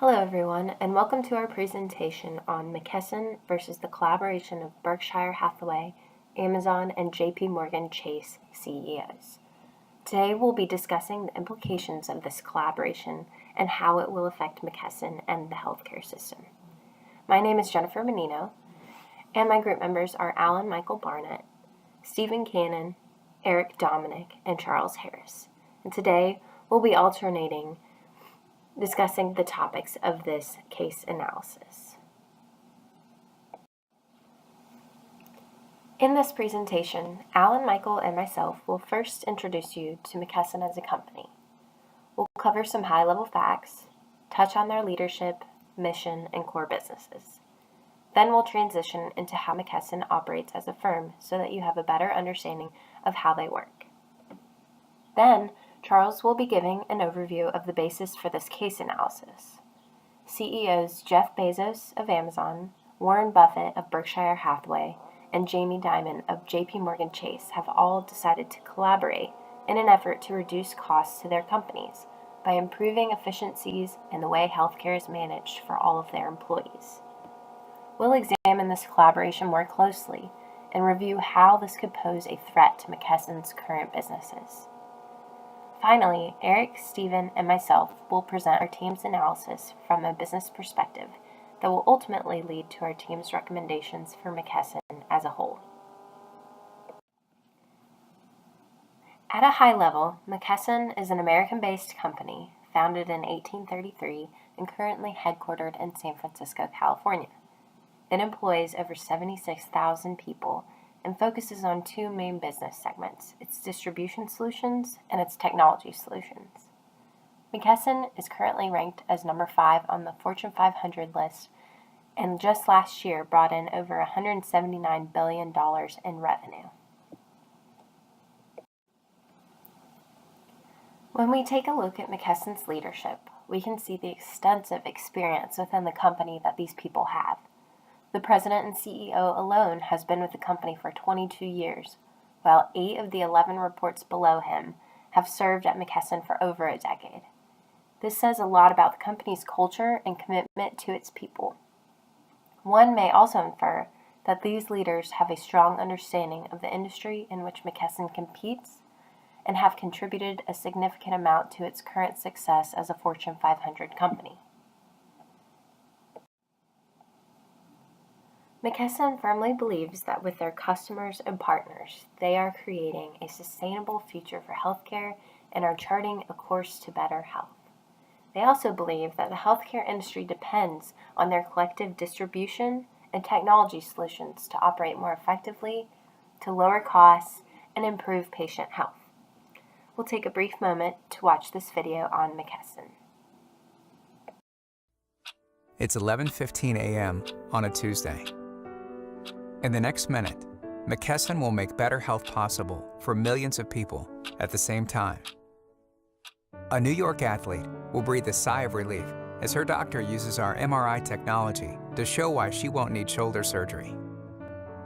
Hello everyone, and welcome to our presentation on McKesson versus the collaboration of Berkshire Hathaway, Amazon, and JP Morgan Chase CEOs. Today we'll be discussing the implications of this collaboration and how it will affect McKesson and the healthcare system. My name is Jennifer Menino, and my group members are Alan Michael Barnett, Stephen Cannon, Eric Dominic, and Charles Harris. And today we'll be alternating discussing the topics of this case analysis. In this presentation, Alan, Michael, and myself will first introduce you to McKesson as a company. We'll cover some high-level facts, touch on their leadership, mission, and core businesses. Then we'll transition into how McKesson operates as a firm so that you have a better understanding of how they work. Then, Charles will be giving an overview of the basis for this case analysis. CEOs Jeff Bezos of Amazon, Warren Buffett of Berkshire Hathaway, and Jamie Dimon of JP Morgan Chase have all decided to collaborate in an effort to reduce costs to their companies by improving efficiencies in the way healthcare is managed for all of their employees. We'll examine this collaboration more closely and review how this could pose a threat to McKesson's current businesses. Finally, Eric, Stephen, and myself will present our team's analysis from a business perspective that will ultimately lead to our team's recommendations for McKesson as a whole. At a high level, McKesson is an American-based company founded in 1833 and currently headquartered in San Francisco, California. It employs over 76,000 people and focuses on two main business segments, its distribution solutions and its technology solutions. McKesson is currently ranked as number 5 on the Fortune 500 list, and just last year brought in over $179 billion in revenue. When we take a look at McKesson's leadership, we can see the extensive experience within the company that these people have. The president and CEO alone has been with the company for 22 years, while 8 of the 11 reports below him have served at McKesson for over a decade. This says a lot about the company's culture and commitment to its people. One may also infer that these leaders have a strong understanding of the industry in which McKesson competes and have contributed a significant amount to its current success as a Fortune 500 company. McKesson firmly believes that with their customers and partners, they are creating a sustainable future for healthcare and are charting a course to better health. They also believe that the healthcare industry depends on their collective distribution and technology solutions to operate more effectively, to lower costs, and improve patient health. We'll take a brief moment to watch this video on McKesson. It's 11:15 a.m. on a Tuesday. In the next minute, McKesson will make better health possible for millions of people at the same time. A New York athlete will breathe a sigh of relief as her doctor uses our MRI technology to show why she won't need shoulder surgery.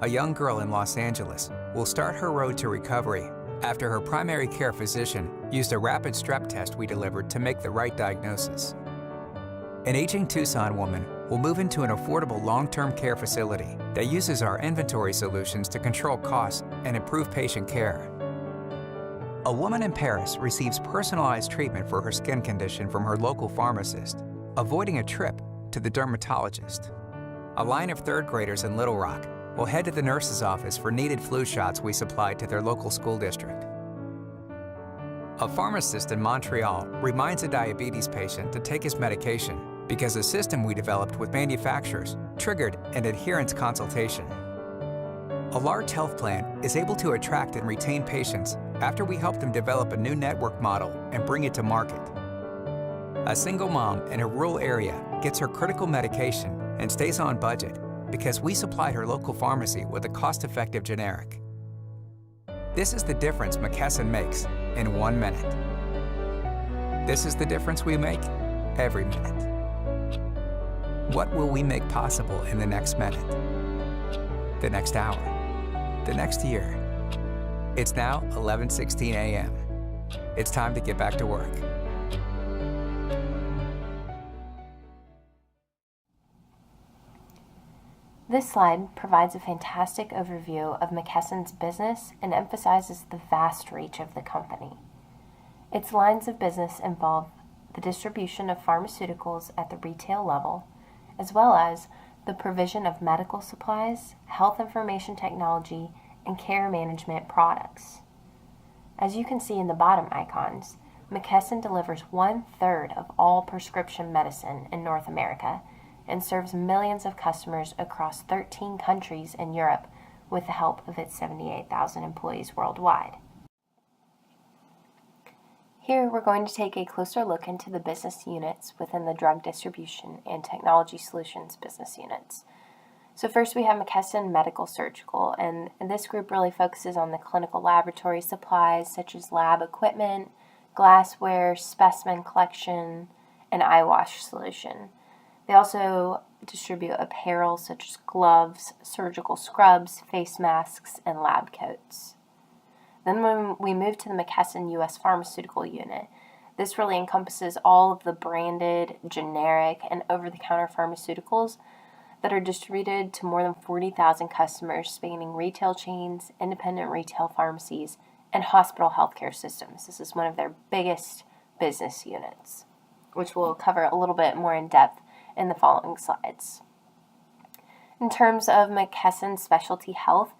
A young girl in Los Angeles will start her road to recovery after her primary care physician used a rapid strep test we delivered to make the right diagnosis. An aging Tucson woman will move into an affordable long-term care facility that uses our inventory solutions to control costs and improve patient care. A woman in Paris receives personalized treatment for her skin condition from her local pharmacist, avoiding a trip to the dermatologist. A line of third graders in Little Rock will head to the nurse's office for needed flu shots we supplied to their local school district. A pharmacist in Montreal reminds a diabetes patient to take his medication because a system we developed with manufacturers triggered an adherence consultation. A large health plan is able to attract and retain patients after we help them develop a new network model and bring it to market. A single mom in a rural area gets her critical medication and stays on budget because we supplied her local pharmacy with a cost-effective generic. This is the difference McKesson makes in 1 minute. This is the difference we make every minute. What will we make possible in the next minute, the next hour, the next year? It's now 11:16 a.m. It's time to get back to work. This slide provides a fantastic overview of McKesson's business and emphasizes the vast reach of the company. Its lines of business involve the distribution of pharmaceuticals at the retail level, as well as the provision of medical supplies, health information technology, and care management products. As you can see in the bottom icons, McKesson delivers 1/3 of all prescription medicine in North America and serves millions of customers across 13 countries in Europe with the help of its 78,000 employees worldwide. Here we're going to take a closer look into the business units within the Drug Distribution and Technology Solutions business units. So first we have McKesson Medical Surgical, and this group really focuses on the clinical laboratory supplies such as lab equipment, glassware, specimen collection, and eye wash solution. They also distribute apparel such as gloves, surgical scrubs, face masks, and lab coats. Then when we move to the McKesson U.S. Pharmaceutical Unit, this really encompasses all of the branded, generic, and over-the-counter pharmaceuticals that are distributed to more than 40,000 customers spanning retail chains, independent retail pharmacies, and hospital healthcare systems. This is one of their biggest business units, which we'll cover a little bit more in depth in the following slides. In terms of McKesson Specialty Health,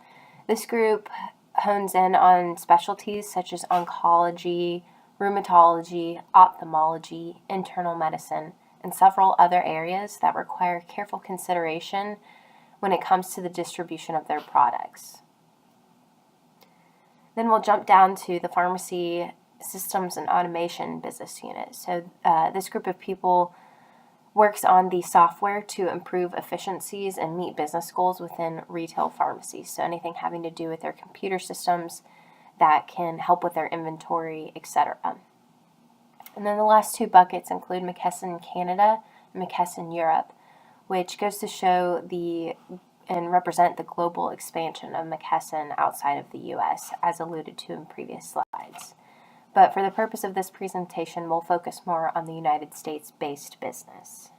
this group hones in on specialties such as oncology, rheumatology, ophthalmology, internal medicine, and several other areas that require careful consideration when it comes to the distribution of their products. Then we'll jump down to the Pharmacy Systems and Automation business unit. So this group of people works on the software to improve efficiencies and meet business goals within retail pharmacies. So anything having to do with their computer systems that can help with their inventory, etc. And then the last two buckets include McKesson Canada and McKesson Europe, which goes to show and represent the global expansion of McKesson outside of the U.S., as alluded to in previous slides. But for the purpose of this presentation, we'll focus more on the United States-based business.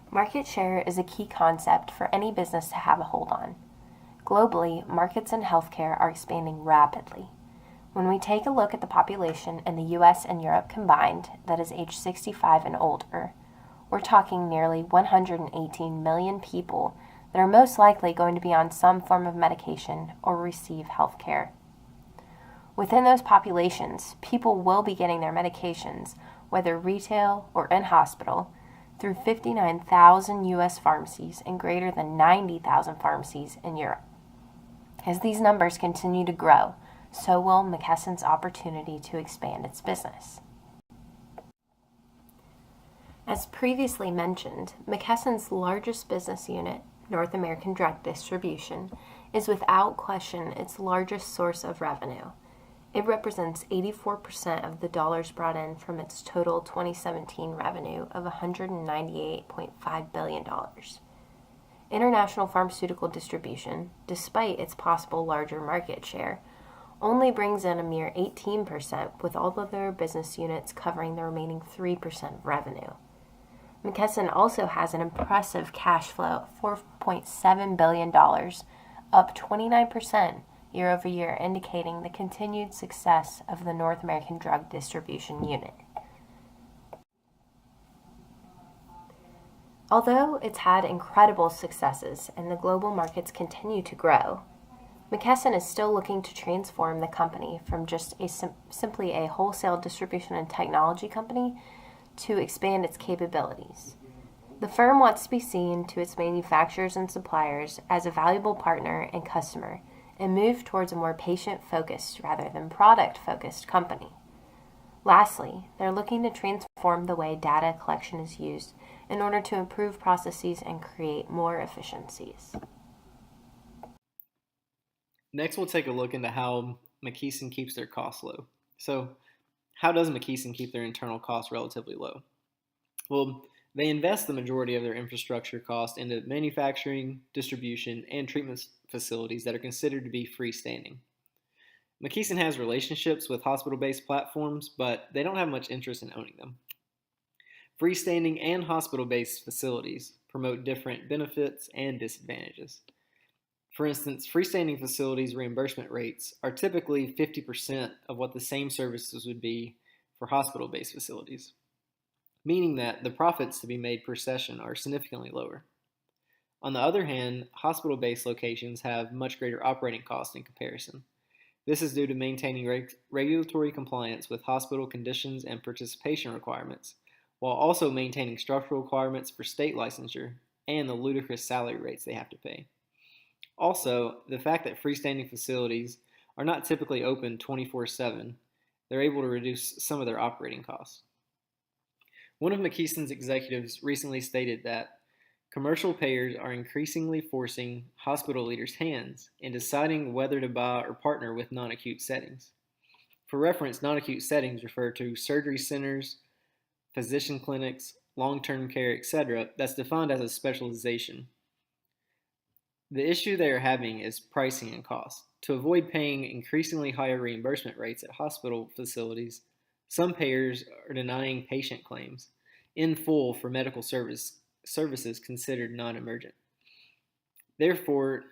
Market share is a key concept for any business to have a hold on. Globally, markets in healthcare are expanding rapidly. When we take a look at the population in the U.S. and Europe combined that is age 65 and older, we're talking nearly 118 million people that are most likely going to be on some form of medication or receive health care. Within those populations, people will be getting their medications, whether retail or in hospital, through 59,000 U.S. pharmacies and greater than 90,000 pharmacies in Europe. As these numbers continue to grow, so will McKesson's opportunity to expand its business. As previously mentioned, McKesson's largest business unit, North American Drug Distribution, is without question its largest source of revenue. It represents 84% of the dollars brought in from its total 2017 revenue of $198.5 billion. International pharmaceutical distribution, despite its possible larger market share, only brings in a mere 18%, with all of their business units covering the remaining 3% of revenue. McKesson also has an impressive cash flow of $4.7 billion, up 29% year over year, indicating the continued success of the North American Drug Distribution Unit. Although it's had incredible successes and the global markets continue to grow, McKesson is still looking to transform the company from just simply a wholesale distribution and technology company to expand its capabilities. The firm wants to be seen to its manufacturers and suppliers as a valuable partner and customer, and move towards a more patient-focused rather than product-focused company. Lastly, they're looking to transform the way data collection is used in order to improve processes and create more efficiencies. Next, we'll take a look into how McKesson keeps their costs low. So, how does McKesson keep their internal costs relatively low? Well, they invest the majority of their infrastructure cost into manufacturing, distribution, and treatment facilities that are considered to be freestanding. McKesson has relationships with hospital-based platforms, but they don't have much interest in owning them. Freestanding and hospital-based facilities promote different benefits and disadvantages. For instance, freestanding facilities' reimbursement rates are typically 50% of what the same services would be for hospital-based facilities, meaning that the profits to be made per session are significantly lower. On the other hand, hospital-based locations have much greater operating costs in comparison. This is due to maintaining regulatory compliance with hospital conditions and participation requirements, while also maintaining structural requirements for state licensure and the ludicrous salary rates they have to pay. Also, the fact that freestanding facilities are not typically open 24/7, they're able to reduce some of their operating costs. One of McKesson's executives recently stated that commercial payers are increasingly forcing hospital leaders' hands in deciding whether to buy or partner with non-acute settings. For reference, non-acute settings refer to surgery centers, physician clinics, long-term care, etc., that's defined as a specialization. The issue they are having is pricing and cost. To avoid paying increasingly higher reimbursement rates at hospital facilities, some payers are denying patient claims in full for medical services considered non-emergent. Therefore,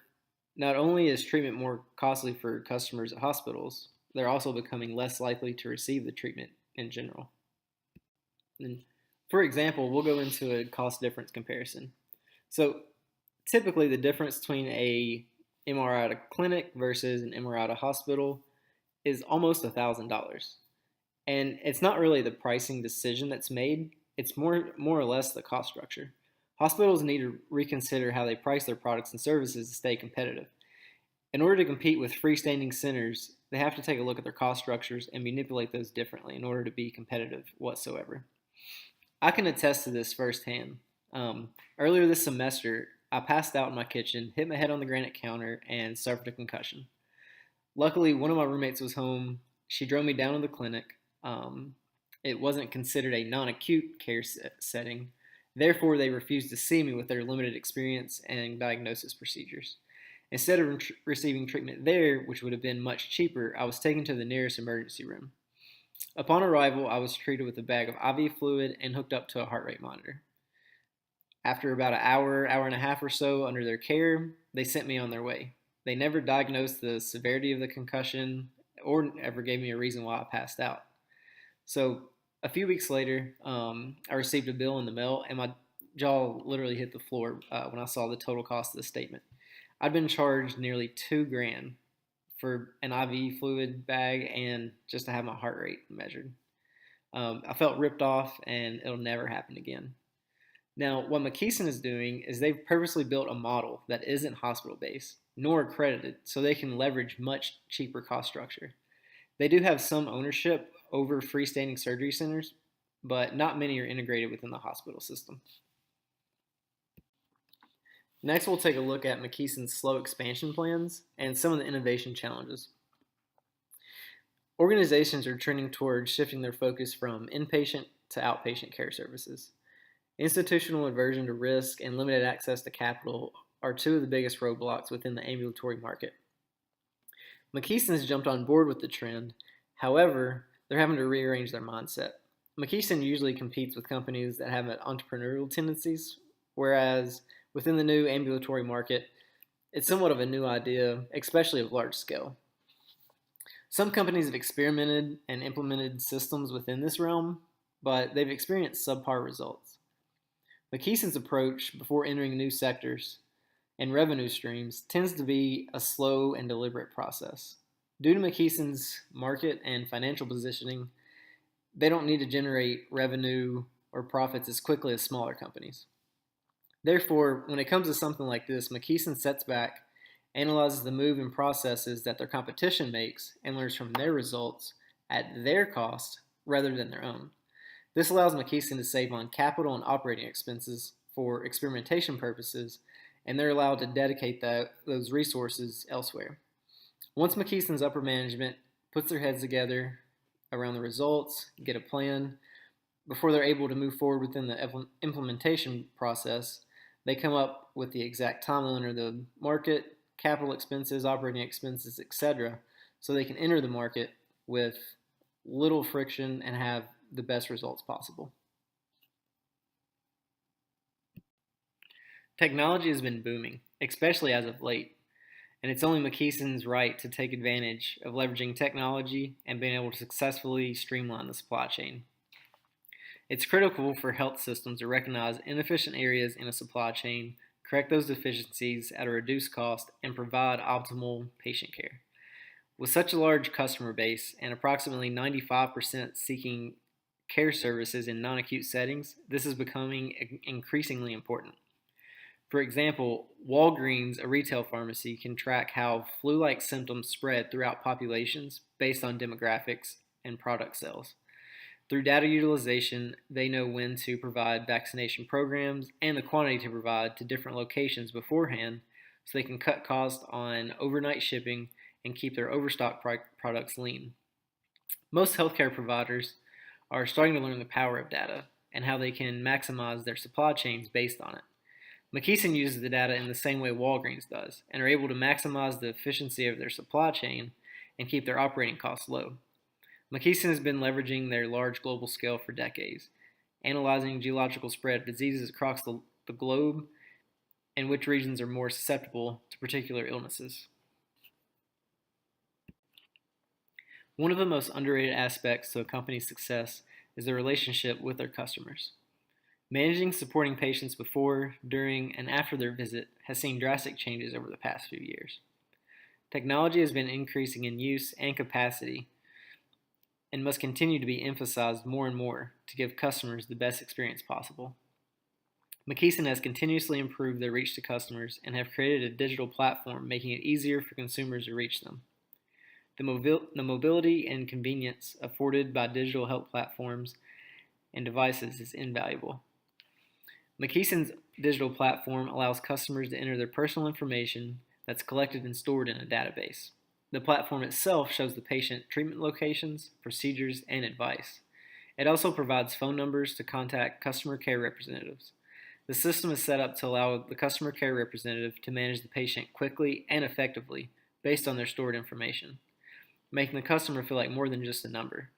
not only is treatment more costly for customers at hospitals, they're also becoming less likely to receive the treatment in general. And for example, we'll go into a cost difference comparison. So typically the difference between a MRI at a clinic versus an MRI at a hospital is almost $1,000. And it's not really the pricing decision that's made, it's more or less the cost structure. Hospitals need to reconsider how they price their products and services to stay competitive. In order to compete with freestanding centers, they have to take a look at their cost structures and manipulate those differently in order to be competitive whatsoever. I can attest to this firsthand. Earlier this semester, I passed out in my kitchen, hit my head on the granite counter, and suffered a concussion. Luckily, one of my roommates was home. She drove me down to the clinic. It wasn't considered a non-acute care setting. Therefore, they refused to see me with their limited experience and diagnosis procedures. Instead of receiving treatment there, which would have been much cheaper, I was taken to the nearest emergency room. Upon arrival, I was treated with a bag of IV fluid and hooked up to a heart rate monitor. After about an hour and a half or so under their care, they sent me on their way. They never diagnosed the severity of the concussion or ever gave me a reason why I passed out. So a few weeks later, I received a bill in the mail, and my jaw literally hit the floor when I saw the total cost of the statement. I'd been charged nearly $2,000 for an IV fluid bag and just to have my heart rate measured. I felt ripped off, and it'll never happen again. Now, what McKesson is doing is they've purposely built a model that isn't hospital-based nor accredited, so they can leverage much cheaper cost structure. They do have some ownership over freestanding surgery centers, but not many are integrated within the hospital system. Next, we'll take a look at McKesson's slow expansion plans and some of the innovation challenges. Organizations are trending towards shifting their focus from inpatient to outpatient care services. Institutional aversion to risk and limited access to capital are two of the biggest roadblocks within the ambulatory market. McKesson has jumped on board with the trend. However, they're having to rearrange their mindset. McKesson usually competes with companies that have entrepreneurial tendencies, whereas within the new ambulatory market, it's somewhat of a new idea, especially of large scale. Some companies have experimented and implemented systems within this realm, but they've experienced subpar results. McKesson's approach before entering new sectors and revenue streams tends to be a slow and deliberate process. Due to McKesson's market and financial positioning, they don't need to generate revenue or profits as quickly as smaller companies. Therefore, when it comes to something like this, McKesson sets back, analyzes the move and processes that their competition makes, and learns from their results at their cost rather than their own. This allows McKesson to save on capital and operating expenses for experimentation purposes, and they're allowed to dedicate those resources elsewhere. Once McKesson's upper management puts their heads together around the results, get a plan, before they're able to move forward within the implementation process, they come up with the exact timeline of the market, capital expenses, operating expenses, etc., so they can enter the market with little friction and have the best results possible. Technology has been booming, especially as of late, and it's only McKesson's right to take advantage of leveraging technology and being able to successfully streamline the supply chain. It's critical for health systems to recognize inefficient areas in a supply chain, correct those deficiencies at a reduced cost, and provide optimal patient care. With such a large customer base and approximately 95% seeking care services in non acute settings, this is becoming increasingly important. For example, Walgreens, a retail pharmacy, can track how flu like symptoms spread throughout populations based on demographics and product sales. Through data utilization, they know when to provide vaccination programs and the quantity to provide to different locations beforehand so they can cut costs on overnight shipping and keep their overstock products lean. Most healthcare providers are starting to learn the power of data and how they can maximize their supply chains based on it. McKesson uses the data in the same way Walgreens does and are able to maximize the efficiency of their supply chain and keep their operating costs low. McKesson has been leveraging their large global scale for decades, analyzing geological spread of diseases across the globe and which regions are more susceptible to particular illnesses. One of the most underrated aspects to a company's success is their relationship with their customers. Managing supporting patients before, during, and after their visit has seen drastic changes over the past few years. Technology has been increasing in use and capacity and must continue to be emphasized more and more to give customers the best experience possible. McKesson has continuously improved their reach to customers and have created a digital platform making it easier for consumers to reach them. The mobility and convenience afforded by digital health platforms and devices is invaluable. McKesson's digital platform allows customers to enter their personal information that's collected and stored in a database. The platform itself shows the patient treatment locations, procedures, and advice. It also provides phone numbers to contact customer care representatives. The system is set up to allow the customer care representative to manage the patient quickly and effectively based on their stored information, making the customer feel like more than just a number.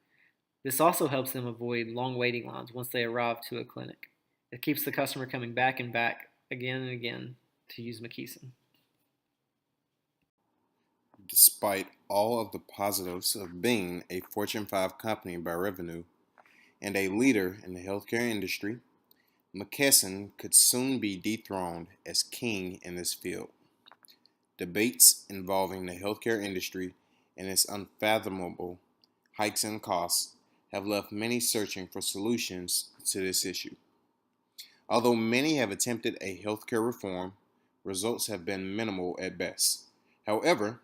This also helps them avoid long waiting lines once they arrive to a clinic. It keeps the customer coming back and back again and again to use McKesson. Despite all of the positives of being a Fortune 5 company by revenue and a leader in the healthcare industry, McKesson could soon be dethroned as king in this field. Debates involving the healthcare industry and its unfathomable hikes in costs have left many searching for solutions to this issue. Although many have attempted a healthcare reform, results have been minimal at best. However,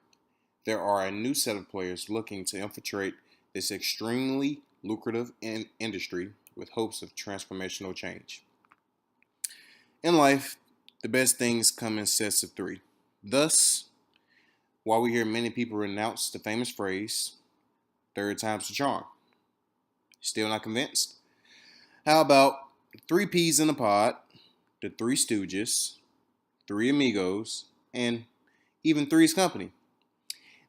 there are a new set of players looking to infiltrate this extremely lucrative industry with hopes of transformational change. In life, the best things come in sets of three. Thus, while we hear many people renounce the famous phrase, third time's the charm. Still not convinced? How about three peas in a pod, the Three Stooges, Three Amigos, and even Three's Company?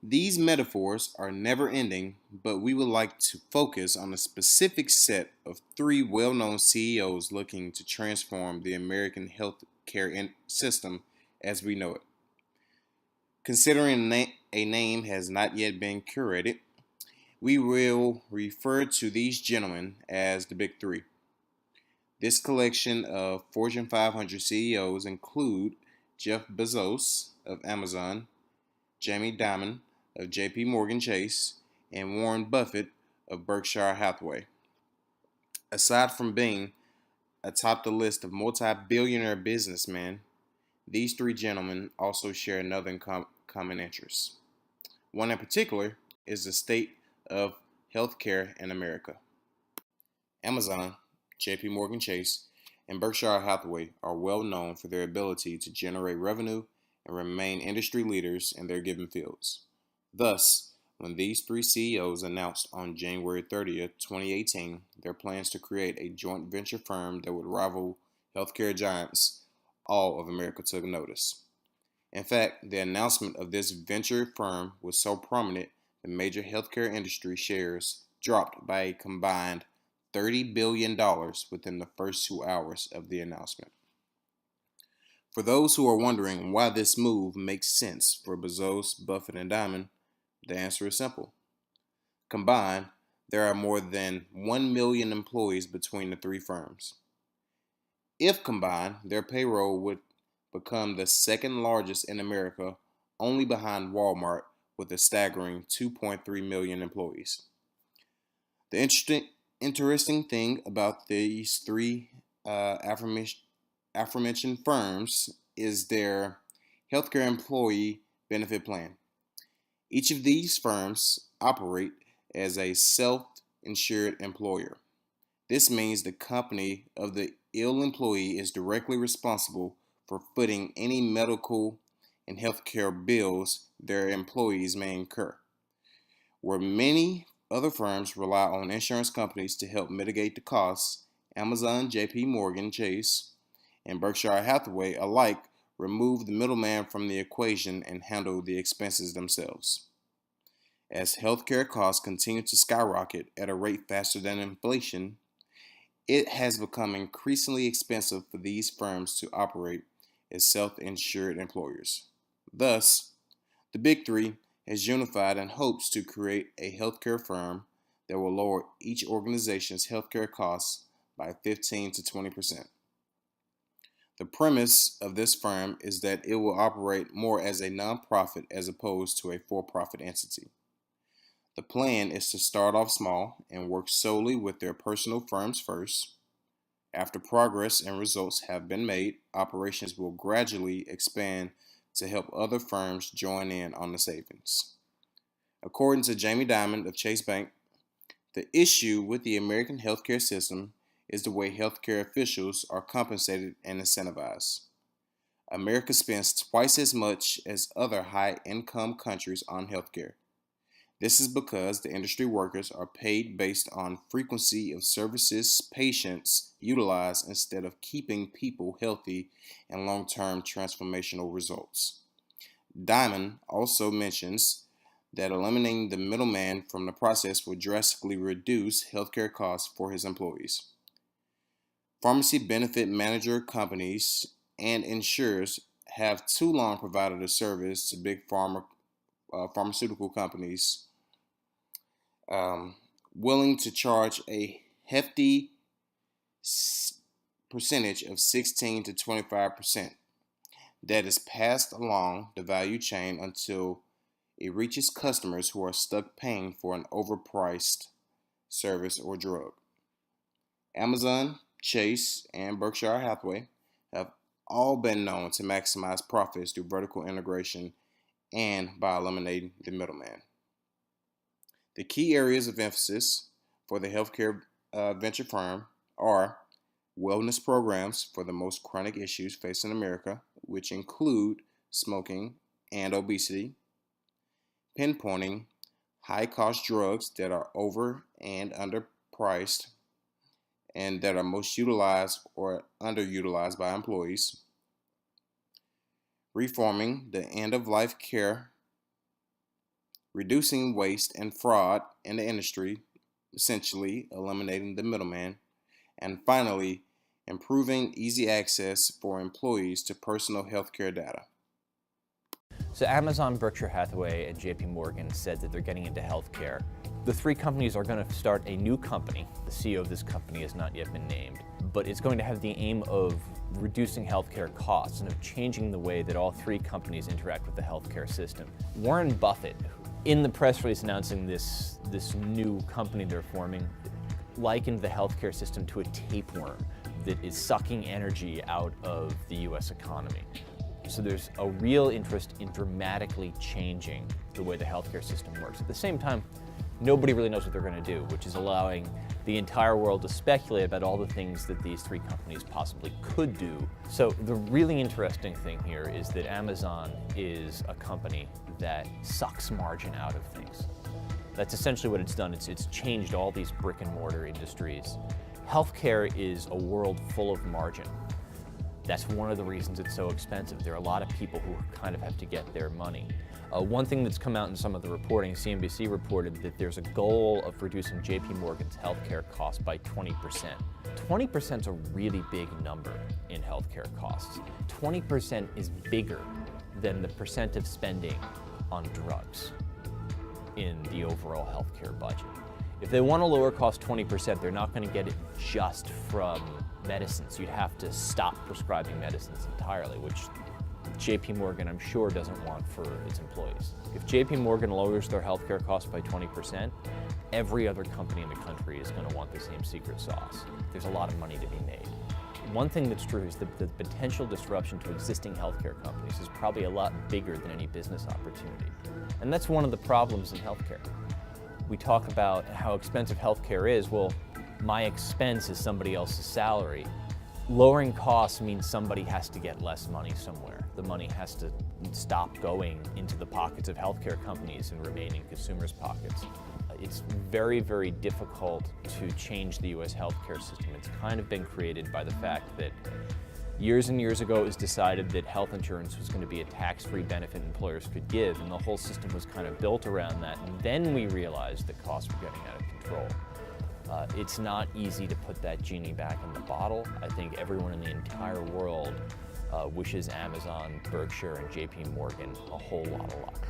These metaphors are never ending, but we would like to focus on a specific set of three well-known CEOs looking to transform the American healthcare system as we know it. Considering a name has not yet been curated, we will refer to these gentlemen as the Big Three. This collection of Fortune 500 CEOs include Jeff Bezos of Amazon, Jamie Dimon of JP Morgan Chase, and Warren Buffett of Berkshire Hathaway. Aside from being atop the list of multi-billionaire businessmen, these three gentlemen also share another common interest. One in particular is the state of healthcare in America. Amazon, JP Morgan Chase, and Berkshire Hathaway are well known for their ability to generate revenue and remain industry leaders in their given fields. Thus, when these three CEOs announced on January 30th, 2018, their plans to create a joint venture firm that would rival healthcare giants, all of America took notice. In fact, the announcement of this venture firm was so prominent that major healthcare industry shares dropped by a combined $30 billion within the first 2 hours of the announcement. For those who are wondering why this move makes sense for Bezos, Buffett, and Diamond, the answer is simple. Combined, there are more than 1 million employees between the three firms. If combined, their payroll would become the second largest in America, only behind Walmart, with a staggering 2.3 million employees. The interesting thing about these three aforementioned firms is their healthcare employee benefit plan. Each of these firms operate as a self-insured employer. This means the company of the ill employee is directly responsible for footing any medical and healthcare bills their employees may incur. Where many other firms rely on insurance companies to help mitigate the costs, Amazon, JP Morgan Chase, and Berkshire Hathaway alike remove the middleman from the equation and handle the expenses themselves. As healthcare costs continue to skyrocket at a rate faster than inflation, it has become increasingly expensive for these firms to operate as self-insured employers. Thus, the Big Three has unified in hopes to create a healthcare firm that will lower each organization's healthcare costs by 15 to 20%. The premise of this firm is that it will operate more as a nonprofit as opposed to a for-profit entity. The plan is to start off small and work solely with their personal firms first. After progress and results have been made, operations will gradually expand to help other firms join in on the savings. According to Jamie Dimon of Chase Bank, the issue with the American healthcare system is the way healthcare officials are compensated and incentivized. America spends twice as much as other high-income countries on healthcare. This is because the industry workers are paid based on frequency of services patients utilize instead of keeping people healthy and long-term transformational results. Diamond also mentions that eliminating the middleman from the process will drastically reduce healthcare costs for his employees. Pharmacy benefit manager companies and insurers have too long provided a service to big pharmaceutical companies willing to charge a hefty percentage of 16 to 25% that is passed along the value chain until it reaches customers who are stuck paying for an overpriced service or drug. Amazon, Chase, and Berkshire Hathaway have all been known to maximize profits through vertical integration and by eliminating the middleman. The key areas of emphasis for the healthcare venture firm are wellness programs for the most chronic issues facing America, which include smoking and obesity, pinpointing high-cost drugs that are over and underpriced and that are most utilized or underutilized by employees, reforming the end-of-life care, reducing waste and fraud in the industry, essentially eliminating the middleman, and finally, improving easy access for employees to personal healthcare data. So Amazon, Berkshire Hathaway, and JP Morgan said that they're getting into healthcare. The three companies are going to start a new company. The CEO of this company has not yet been named, but it's going to have the aim of reducing healthcare costs and of changing the way that all three companies interact with the healthcare system. Warren Buffett, in the press release announcing this new company they're forming, likened the healthcare system to a tapeworm that is sucking energy out of the US economy. So there's a real interest in dramatically changing the way the healthcare system works. At the same time, nobody really knows what they're going to do, which is allowing the entire world to speculate about all the things that these three companies possibly could do. So the really interesting thing here is that Amazon is a company that sucks margin out of things. That's essentially what it's done. It's changed all these brick and mortar industries. Healthcare is a world full of margin. That's one of the reasons it's so expensive. There are a lot of people who kind of have to get their money. One thing that's come out in some of the reporting, CNBC reported that there's a goal of reducing JP Morgan's healthcare costs by 20%. 20% is a really big number in healthcare costs. 20% is bigger than the percent of spending on drugs in the overall healthcare budget. If they want to lower costs 20%, they're not going to get it just from medicines. You'd have to stop prescribing medicines entirely, which JP Morgan, I'm sure, doesn't want for its employees. If JP Morgan lowers their healthcare costs by 20%, every other company in the country is going to want the same secret sauce. There's a lot of money to be made. One thing that's true is that the potential disruption to existing healthcare companies is probably a lot bigger than any business opportunity. And that's one of the problems in healthcare. We talk about how expensive healthcare is. Well, my expense is somebody else's salary. Lowering costs means somebody has to get less money somewhere. The money has to stop going into the pockets of healthcare companies and remain in consumers' pockets. It's very, very difficult to change the US healthcare system. It's kind of been created by the fact that years and years ago it was decided that health insurance was going to be a tax-free benefit employers could give, and the whole system was kind of built around that. And then we realized that costs were getting out of control. It's not easy to put that genie back in the bottle. I think everyone in the entire world wishes Amazon, Berkshire, and JP Morgan a whole lot of luck.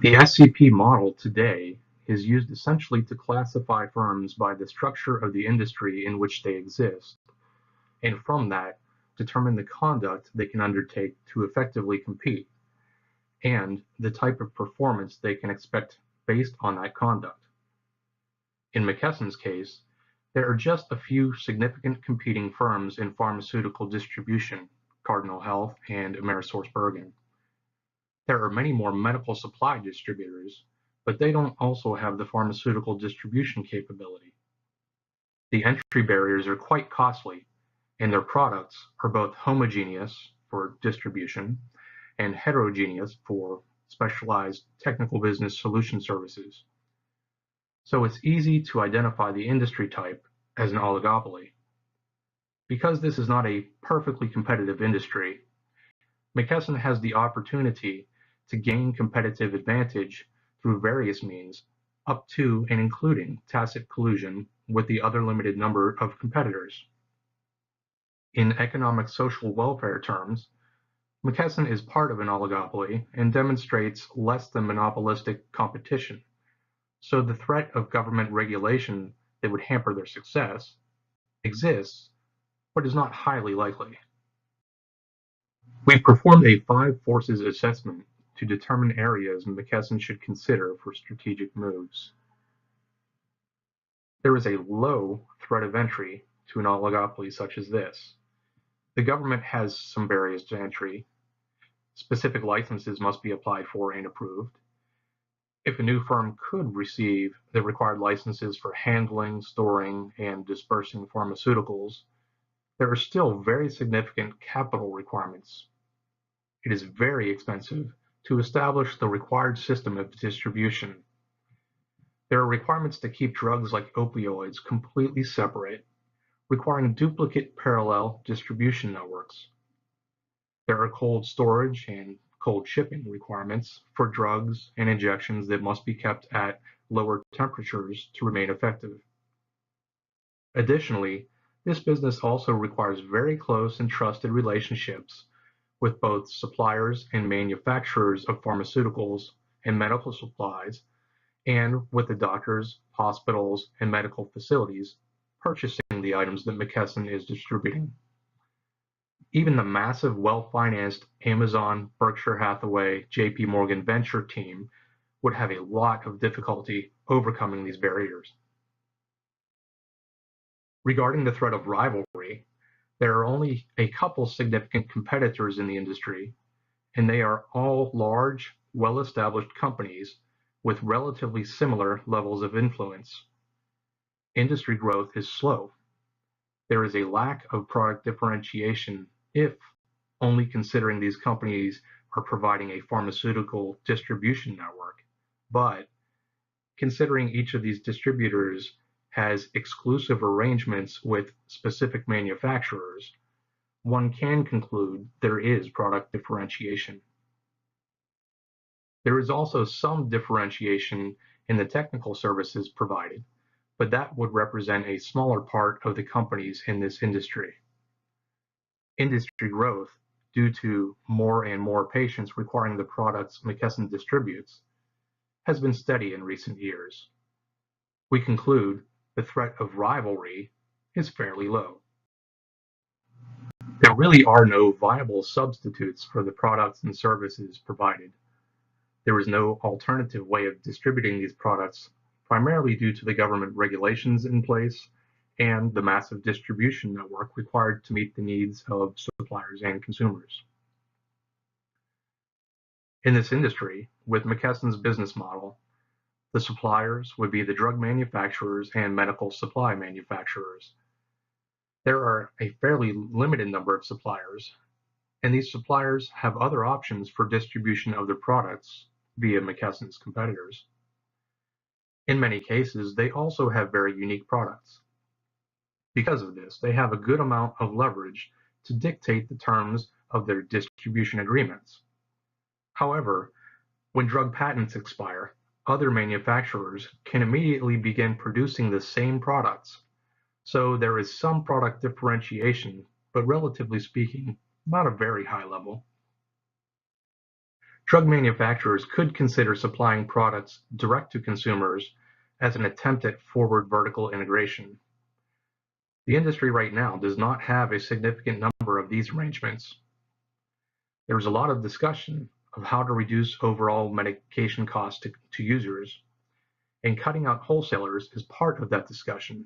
The SCP model today is used essentially to classify firms by the structure of the industry in which they exist, and from that, determine the conduct they can undertake to effectively compete, and the type of performance they can expect based on that conduct. In McKesson's case, there are just a few significant competing firms in pharmaceutical distribution, Cardinal Health and AmerisourceBergen. There are many more medical supply distributors, but they don't also have the pharmaceutical distribution capability. The entry barriers are quite costly, and their products are both homogeneous for distribution and heterogeneous for specialized technical business solution services. So it's easy to identify the industry type as an oligopoly. Because this is not a perfectly competitive industry, McKesson has the opportunity to gain competitive advantage through various means, up to and including tacit collusion with the other limited number of competitors. In economic social welfare terms, McKesson is part of an oligopoly and demonstrates less than monopolistic competition, so the threat of government regulation that would hamper their success exists, but is not highly likely. We've performed a 5 forces assessment to determine areas McKesson should consider for strategic moves. There is a low threat of entry to an oligopoly such as this. The government has some barriers to entry. Specific licenses must be applied for and approved. If a new firm could receive the required licenses for handling, storing, and dispersing pharmaceuticals, there are still very significant capital requirements. It is very expensive to establish the required system of distribution. There are requirements to keep drugs like opioids completely separate, requiring duplicate parallel distribution networks. There are cold storage and cold shipping requirements for drugs and injections that must be kept at lower temperatures to remain effective. Additionally, this business also requires very close and trusted relationships with both suppliers and manufacturers of pharmaceuticals and medical supplies, and with the doctors, hospitals, and medical facilities purchasing the items that McKesson is distributing. Even the massive, well-financed Amazon, Berkshire Hathaway, JP Morgan venture team would have a lot of difficulty overcoming these barriers. Regarding the threat of rivalry, there are only a couple significant competitors in the industry, and they are all large, well-established companies with relatively similar levels of influence. Industry growth is slow. There is a lack of product differentiation if only considering these companies are providing a pharmaceutical distribution network, but considering each of these distributors has exclusive arrangements with specific manufacturers, one can conclude there is product differentiation. There is also some differentiation in the technical services provided, but that would represent a smaller part of the companies in this industry. Industry growth, due to more and more patients requiring the products McKesson distributes, has been steady in recent years. We conclude the threat of rivalry is fairly low. There really are no viable substitutes for the products and services provided. There is no alternative way of distributing these products, primarily due to the government regulations in place and the massive distribution network required to meet the needs of suppliers and consumers. In this industry, with McKesson's business model, the suppliers would be the drug manufacturers and medical supply manufacturers. There are a fairly limited number of suppliers, and these suppliers have other options for distribution of their products via McKesson's competitors. In many cases, they also have very unique products. Because of this, they have a good amount of leverage to dictate the terms of their distribution agreements. However, when drug patents expire, other manufacturers can immediately begin producing the same products. So there is some product differentiation, but relatively speaking, not a very high level. Drug manufacturers could consider supplying products direct to consumers as an attempt at forward vertical integration. The industry right now does not have a significant number of these arrangements. There is a lot of discussion of how to reduce overall medication costs to users, and cutting out wholesalers is part of that discussion.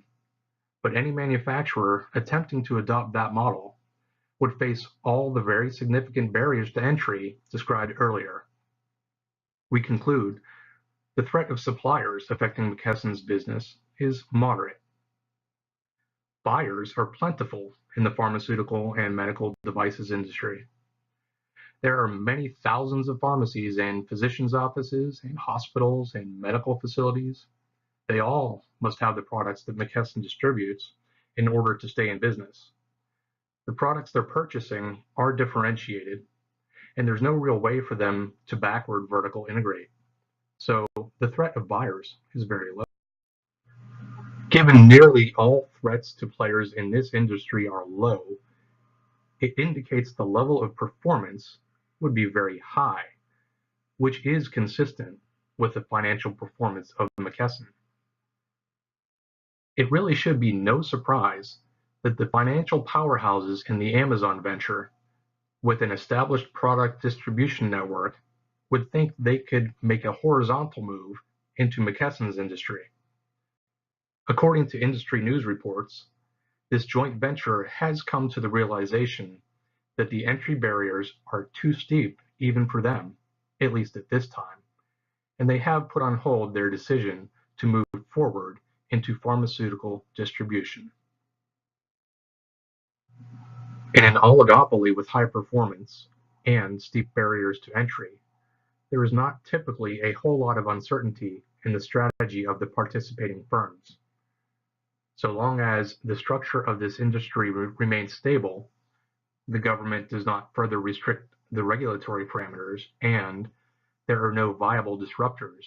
But any manufacturer attempting to adopt that model would face all the very significant barriers to entry described earlier. We conclude the threat of suppliers affecting McKesson's business is moderate. Buyers are plentiful in the pharmaceutical and medical devices industry. There are many thousands of pharmacies and physicians' offices and hospitals and medical facilities. They all must have the products that McKesson distributes in order to stay in business. The products they're purchasing are differentiated, and there's no real way for them to backward vertical integrate. So the threat of buyers is very low. Given nearly all threats to players in this industry are low, it indicates the level of performance would be very high, which is consistent with the financial performance of McKesson. It really should be no surprise that the financial powerhouses in the Amazon venture, with an established product distribution network, would think they could make a horizontal move into McKesson's industry. According to industry news reports, this joint venture has come to the realization that the entry barriers are too steep even for them, at least at this time, and they have put on hold their decision to move forward into pharmaceutical distribution. In an oligopoly with high performance and steep barriers to entry, there is not typically a whole lot of uncertainty in the strategy of the participating firms. So long as the structure of this industry remains stable, the government does not further restrict the regulatory parameters, and there are no viable disruptors,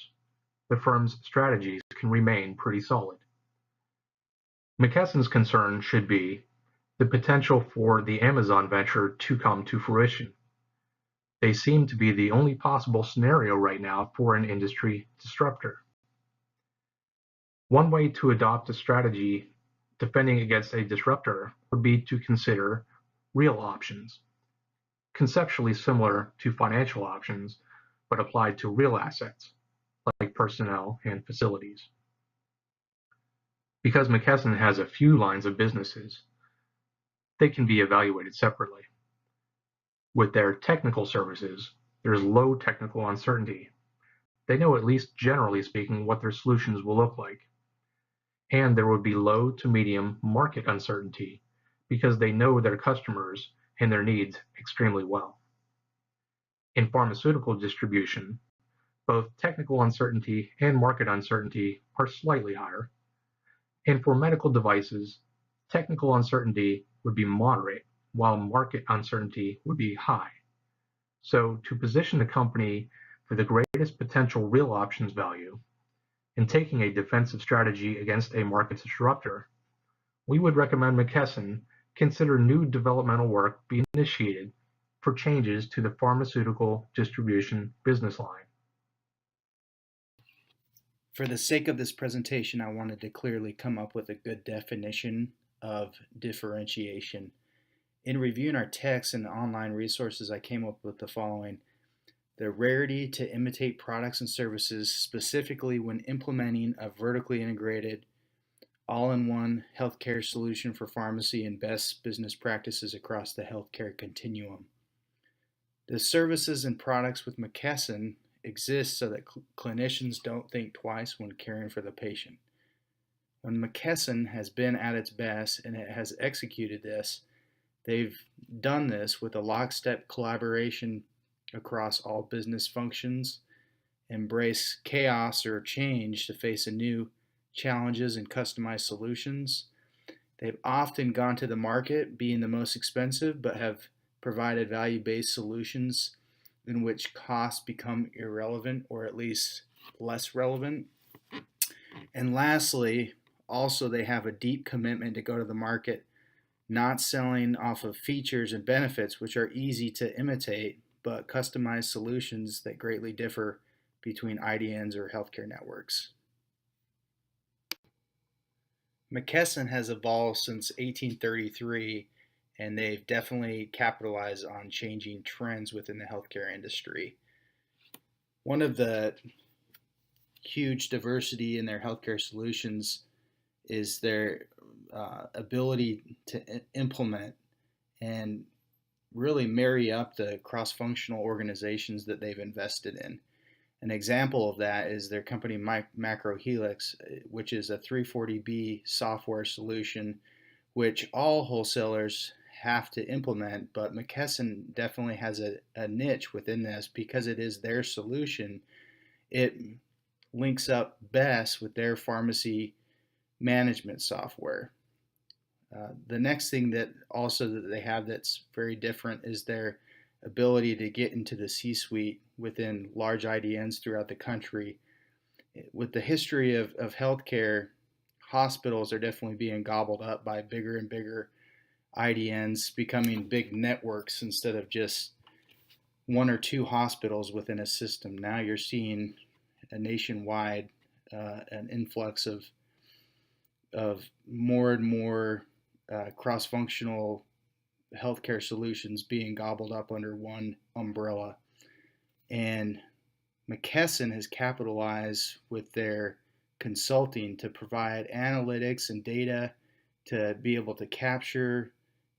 the firm's strategies can remain pretty solid. McKesson's concern should be the potential for the Amazon venture to come to fruition. They seem to be the only possible scenario right now for an industry disruptor. One way to adopt a strategy defending against a disruptor would be to consider real options, conceptually similar to financial options, but applied to real assets, like personnel and facilities. Because McKesson has a few lines of businesses, they can be evaluated separately. With their technical services, there's low technical uncertainty. They know, at least generally speaking, what their solutions will look like. And there would be low to medium market uncertainty because they know their customers and their needs extremely well. In pharmaceutical distribution, both technical uncertainty and market uncertainty are slightly higher. And for medical devices, technical uncertainty would be moderate, while market uncertainty would be high. So to position the company for the greatest potential real options value, in taking a defensive strategy against a market disruptor, we would recommend McKesson consider new developmental work be initiated for changes to the pharmaceutical distribution business line. For the sake of this presentation, I wanted to clearly come up with a good definition of differentiation. In reviewing our text and online resources, I came up with the following: the rarity to imitate products and services, specifically when implementing a vertically integrated, all-in-one healthcare solution for pharmacy and best business practices across the healthcare continuum. The services and products with McKesson exist so that clinicians don't think twice when caring for the patient. When McKesson has been at its best and it has executed this, they've done this with a lockstep collaboration across all business functions, embrace chaos or change to face new challenges and customized solutions. They've often gone to the market being the most expensive, but have provided value-based solutions in which costs become irrelevant or at least less relevant. And lastly, also they have a deep commitment to go to the market, not selling off of features and benefits which are easy to imitate, but customized solutions that greatly differ between IDNs or healthcare networks. McKesson has evolved since 1833, and they've definitely capitalized on changing trends within the healthcare industry. One of the huge diversity in their healthcare solutions is their ability to implement and really marry up the cross-functional organizations that they've invested in. An example of that is their company MacroHelix, which is a 340B software solution which all wholesalers have to implement, but McKesson definitely has a niche within this because it is their solution. It links up best with their pharmacy management software. The next thing that they have that's very different is their ability to get into the C-suite within large IDNs throughout the country. With the history of healthcare, hospitals are definitely being gobbled up by bigger and bigger IDNs, becoming big networks instead of just one or two hospitals within a system. Now you're seeing a nationwide an influx of more and more cross-functional healthcare solutions being gobbled up under one umbrella. And McKesson has capitalized with their consulting to provide analytics and data to be able to capture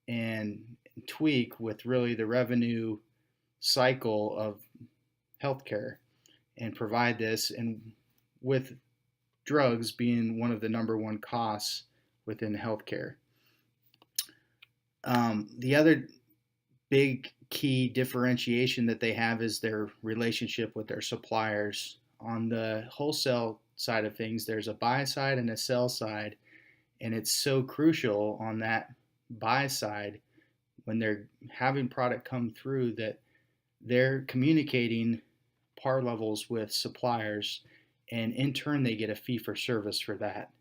and tweak with really the revenue cycle of healthcare and provide this, and with drugs being one of the number one costs within healthcare. The other big key differentiation that they have is their relationship with their suppliers. On the wholesale side of things, there's a buy side and a sell side, and it's so crucial on that buy side when they're having product come through that they're communicating par levels with suppliers, and in turn they get a fee for service for that.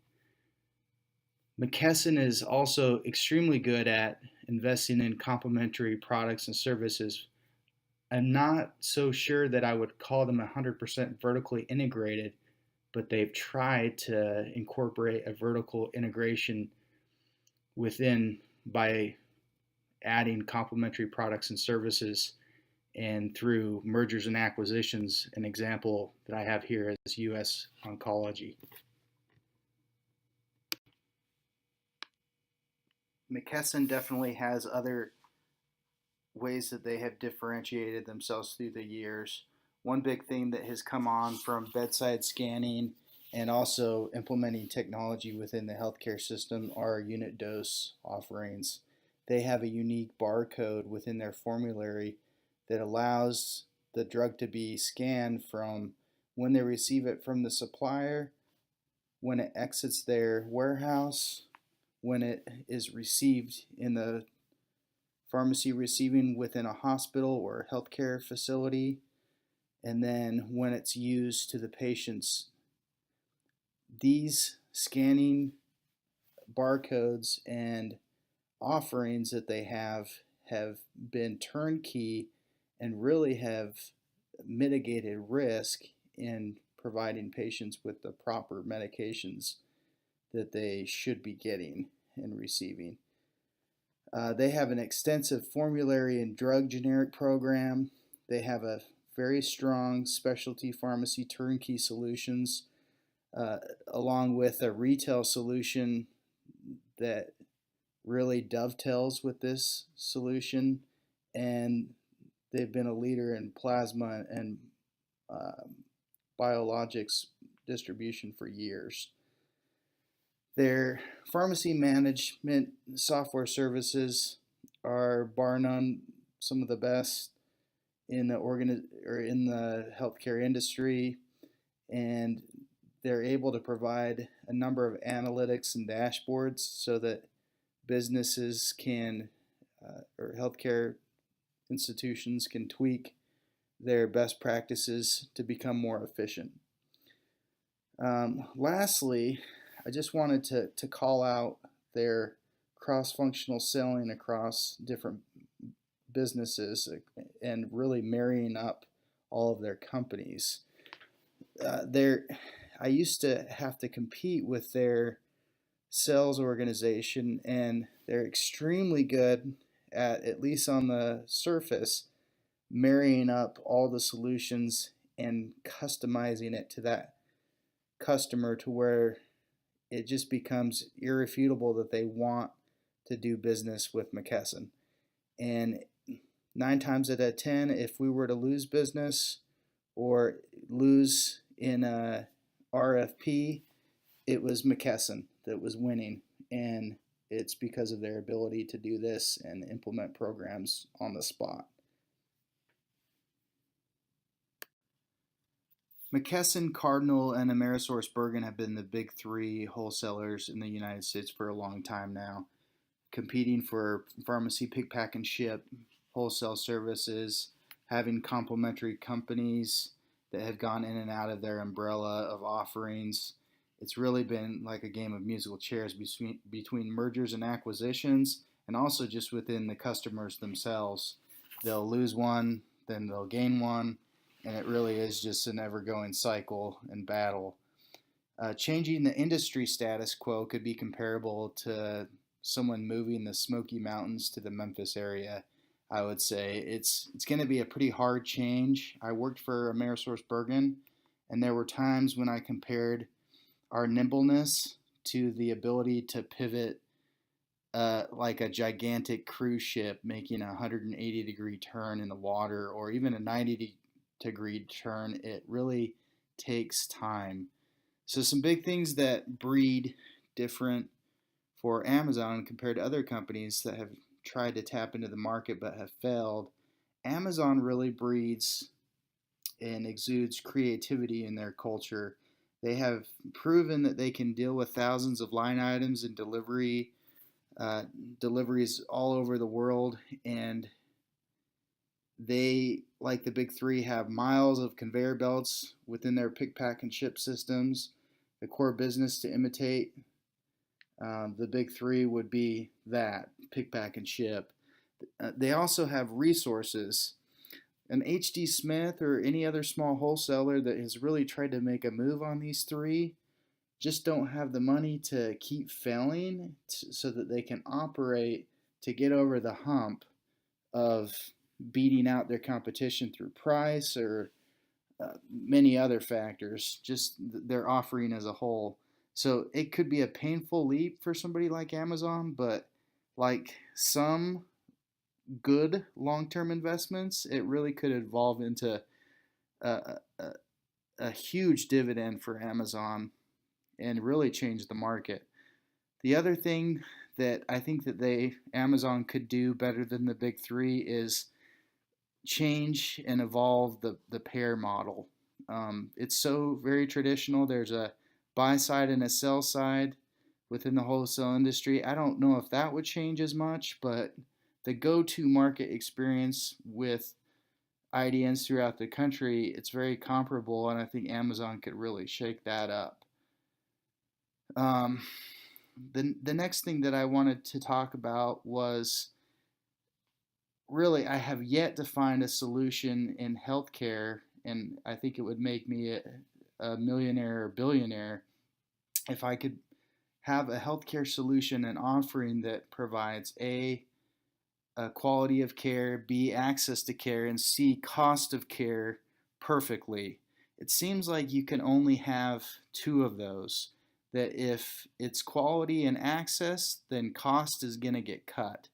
McKesson is also extremely good at investing in complementary products and services. I'm not so sure that I would call them 100% vertically integrated, but they've tried to incorporate a vertical integration within by adding complementary products and services and through mergers and acquisitions. An example that I have here is US Oncology. McKesson definitely has other ways that they have differentiated themselves through the years. One big thing that has come on from bedside scanning and also implementing technology within the healthcare system are unit dose offerings. They have a unique barcode within their formulary that allows the drug to be scanned from when they receive it from the supplier, when it exits their warehouse, when it is received in the pharmacy receiving within a hospital or healthcare facility, and then when it's used to the patients. These scanning barcodes and offerings that they have been turnkey and really have mitigated risk in providing patients with the proper medications that they should be getting and receiving. They have an extensive formulary and drug generic program. They have a very strong specialty pharmacy turnkey solutions, along with a retail solution that really dovetails with this solution. And they've been a leader in plasma and biologics distribution for years. Their pharmacy management software services are bar none some of the best in the in the healthcare industry, and they're able to provide a number of analytics and dashboards so that businesses can or healthcare institutions can tweak their best practices to become more efficient. Lastly, I just wanted to call out their cross-functional selling across different businesses and really marrying up all of their companies. I used to have to compete with their sales organization, and they're extremely good at least on the surface, marrying up all the solutions and customizing it to that customer to where it just becomes irrefutable that they want to do business with McKesson. And 9 times out of 10, if we were to lose business or lose in a RFP, it was McKesson that was winning. And it's because of their ability to do this and implement programs on the spot. McKesson, Cardinal, and AmerisourceBergen have been the big 3 wholesalers in the United States for a long time now, competing for pharmacy pick, pack, and ship, wholesale services, having complementary companies that have gone in and out of their umbrella of offerings. It's really been like a game of musical chairs between mergers and acquisitions, and also just within the customers themselves. They'll lose one, then they'll gain one, and it really is just an ever-going cycle and battle. Changing the industry status quo could be comparable to someone moving the Smoky Mountains to the Memphis area, I would say. It's going to be a pretty hard change. I worked for AmerisourceBergen, and there were times when I compared our nimbleness to the ability to pivot like a gigantic cruise ship making a 180-degree turn in the water, or even a 90-degree turn. It really takes time. So some big things that breed different for Amazon compared to other companies that have tried to tap into the market but have failed. Amazon really breeds and exudes creativity in their culture. They have proven that they can deal with thousands of line items and deliveries all over the world, and they, like the big 3, have miles of conveyor belts within their pick, pack, and ship systems. The core business to imitate the big 3 would be that, pick, pack, and ship. They also have resources. An H.D. Smith or any other small wholesaler that has really tried to make a move on these 3 just don't have the money to keep failing so that they can operate to get over the hump of beating out their competition through price or many other factors, just their offering as a whole. So it could be a painful leap for somebody like Amazon, but like some good long-term investments, it really could evolve into a huge dividend for Amazon and really change the market. The other thing that I think that Amazon could do better than the big 3 is change and evolve the payer model. It's so very traditional. There's a buy side and a sell side within the wholesale industry. I don't know if that would change as much, but the go-to market experience with IDNs throughout the country, it's very comparable, and I think Amazon could really shake that up. The next thing that I wanted to talk about was really I have yet to find a solution in healthcare, and I think it would make me a millionaire or billionaire if I could have a healthcare solution and offering that provides a quality of care, B, access to care, and C, cost of care perfectly. It seems like you can only have two of those. That if it's quality and access, then cost is going to get cut.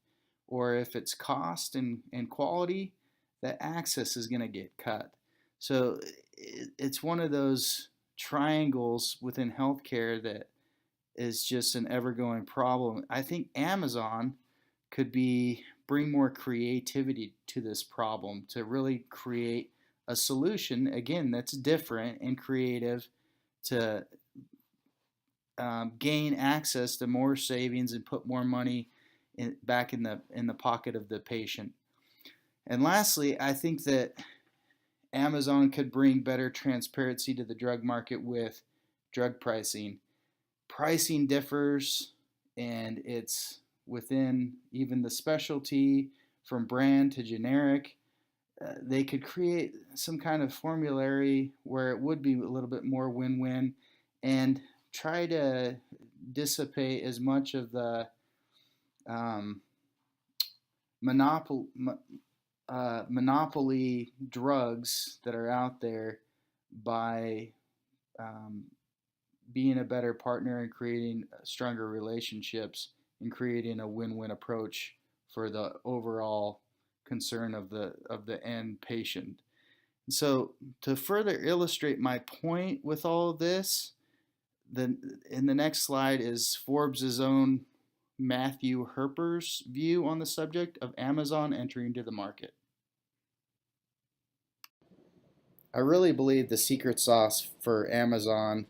Or if it's cost and quality, that access is going to get cut. So it's one of those triangles within healthcare that is just an ever-going problem. I think Amazon could bring more creativity to this problem to really create a solution, again, that's different and creative to gain access to more savings and put more money back in the pocket of the patient. And lastly, I think that Amazon could bring better transparency to the drug market with drug pricing. Pricing differs, and it's within even the specialty from brand to generic. They could create some kind of formulary where it would be a little bit more win-win and try to dissipate as much of the monopoly drugs that are out there by being a better partner and creating stronger relationships and creating a win-win approach for the overall concern of the end patient. And so to further illustrate my point with all of this, in the next slide is Forbes' own Matthew Herper's view on the subject of Amazon entering into the market. I really believe the secret sauce for Amazon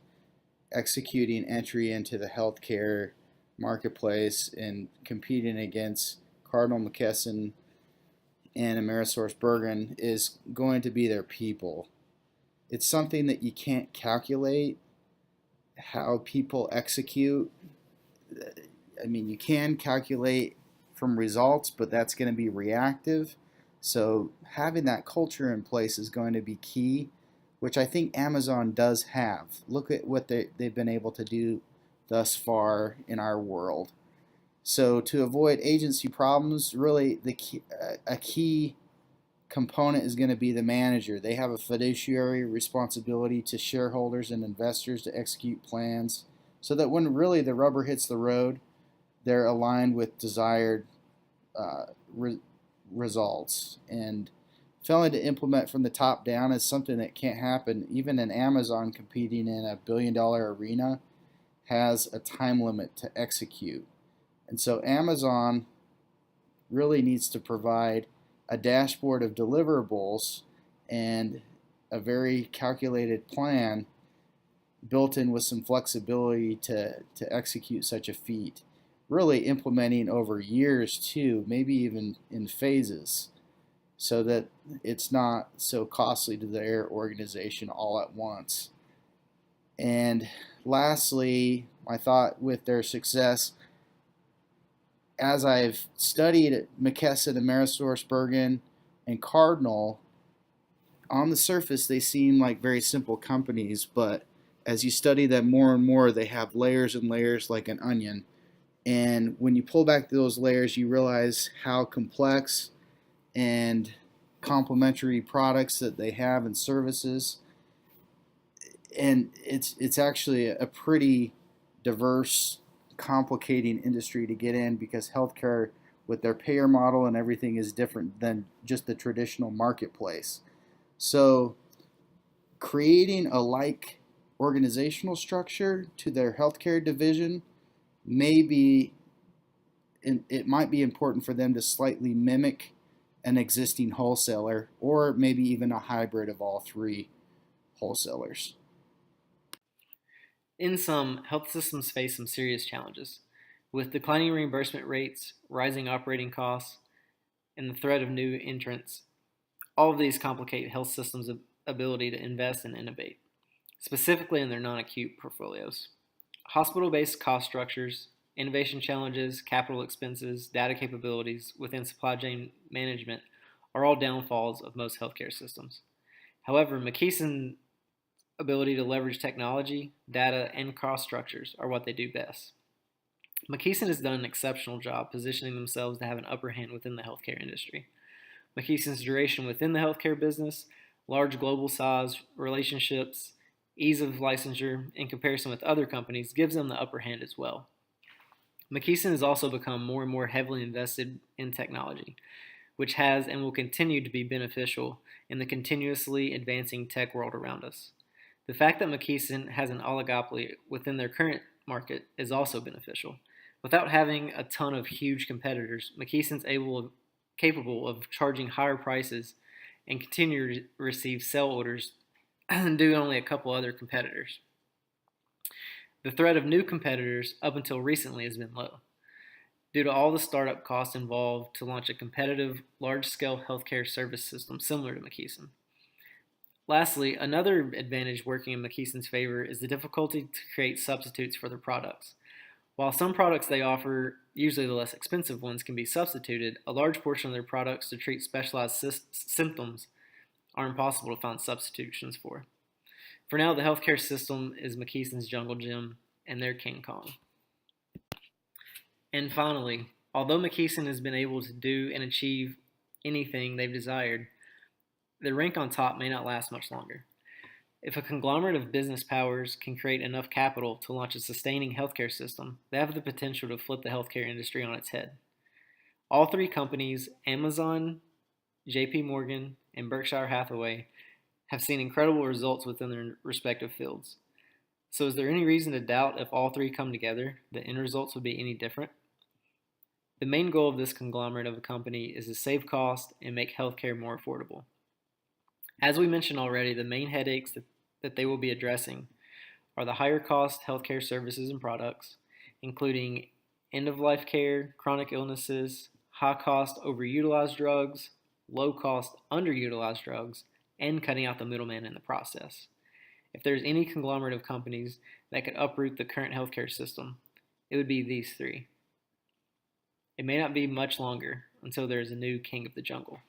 executing entry into the healthcare marketplace and competing against Cardinal, McKesson, and AmerisourceBergen is going to be their people. It's something that you can't calculate how people execute. I mean, you can calculate from results, but that's going to be reactive. So having that culture in place is going to be key, which I think Amazon does have. Look at what they've been able to do thus far in our world. So to avoid agency problems, really a key component is going to be the manager. They have a fiduciary responsibility to shareholders and investors to execute plans so that when really the rubber hits the road, they're aligned with desired results. And failing to implement from the top down is something that can't happen. Even an Amazon competing in a billion-dollar arena has a time limit to execute. And so Amazon really needs to provide a dashboard of deliverables and a very calculated plan built in with some flexibility to execute such a feat. Really implementing over years too, maybe even in phases, so that it's not so costly to their organization all at once. And lastly, my thought with their success, as I've studied McKesson, AmerisourceBergen, and Cardinal, on the surface they seem like very simple companies, but as you study them more and more, they have layers and layers like an onion. And when you pull back those layers, you realize how complex and complementary products that they have and services. And it's actually a pretty diverse, complicating industry to get in, because healthcare with their payer model and everything is different than just the traditional marketplace. So creating a like organizational structure to their healthcare division it might be important for them to slightly mimic an existing wholesaler, or maybe even a hybrid of all three wholesalers. In sum, health systems face some serious challenges. With declining reimbursement rates, rising operating costs, and the threat of new entrants, all of these complicate health systems' ability to invest and innovate, specifically in their non-acute portfolios. Hospital-based cost structures, innovation challenges, capital expenses, data capabilities within supply chain management are all downfalls of most healthcare systems. However, McKesson's ability to leverage technology, data, and cost structures are what they do best. McKesson has done an exceptional job positioning themselves to have an upper hand within the healthcare industry. McKesson's duration within the healthcare business, large global size, relationships, ease of licensure in comparison with other companies gives them the upper hand as well. McKesson has also become more and more heavily invested in technology, which has and will continue to be beneficial in the continuously advancing tech world around us. The fact that McKesson has an oligopoly within their current market is also beneficial. Without having a ton of huge competitors, McKesson's capable of charging higher prices and continue to receive sell orders due only a couple other competitors. The threat of new competitors up until recently has been low, due to all the startup costs involved to launch a competitive, large-scale healthcare service system similar to McKesson. Lastly, another advantage working in McKesson's favor is the difficulty to create substitutes for their products. While some products they offer, usually the less expensive ones, can be substituted, a large portion of their products to treat specialized symptoms are impossible to find substitutions for. For now, the healthcare system is McKesson's jungle gym and their King Kong. And finally, although McKesson has been able to do and achieve anything they've desired, the rank on top may not last much longer. If a conglomerate of business powers can create enough capital to launch a sustaining healthcare system, they have the potential to flip the healthcare industry on its head. All three companies, Amazon, JP Morgan, and Berkshire Hathaway, have seen incredible results within their respective fields. So is there any reason to doubt if all three come together, the end results would be any different? The main goal of this conglomerate of a company is to save costs and make healthcare more affordable. As we mentioned already, the main headaches that they will be addressing are the higher cost healthcare services and products, including end-of-life care, chronic illnesses, high-cost overutilized drugs, low-cost underutilized drugs, and cutting out the middleman in the process. If there's any conglomerate of companies that could uproot the current healthcare system, it would be these three. It may not be much longer until there is a new king of the jungle.